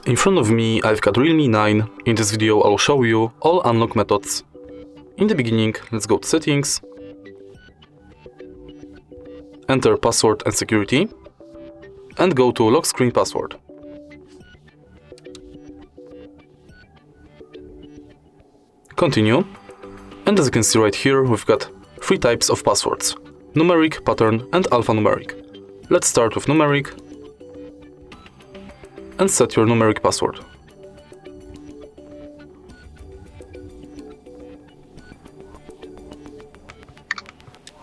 In front of me I've got REALME 9. In this video I'll show you all unlock methods. In the beginning, let's go to Settings, enter Password and Security, and go to Lock Screen Password. Continue, and as you can see right here, we've got 3 types of passwords: numeric, pattern, and alphanumeric. Let's start with numeric, and set your numeric password.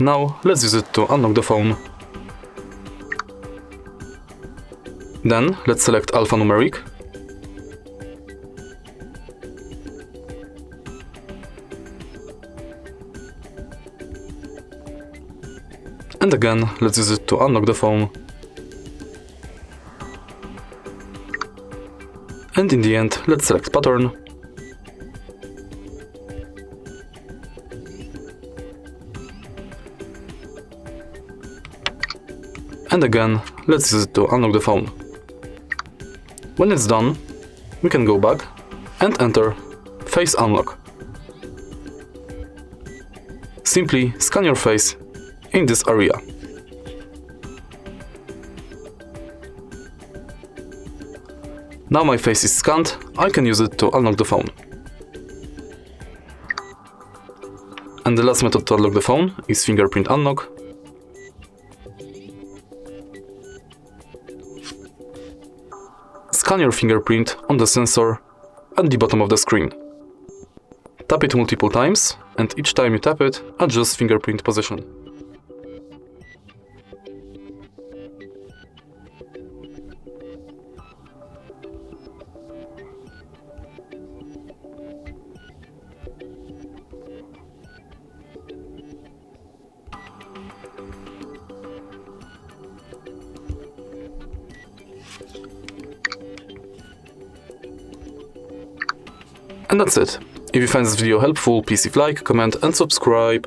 Now let's use it to unlock the phone. Then let's select alphanumeric. And again, let's use it to unlock the phone. And in the end, let's select pattern. And again, let's use it to unlock the phone. When it's done, we can go back and enter Face Unlock. Simply scan your face in this area. Now my face is scanned, I can use it to unlock the phone. And the last method to unlock the phone is fingerprint unlock. Scan your fingerprint on the sensor at the bottom of the screen. Tap it multiple times, and each time you tap it, adjust fingerprint position. And that's it. If you find this video helpful, please leave a like, comment and subscribe.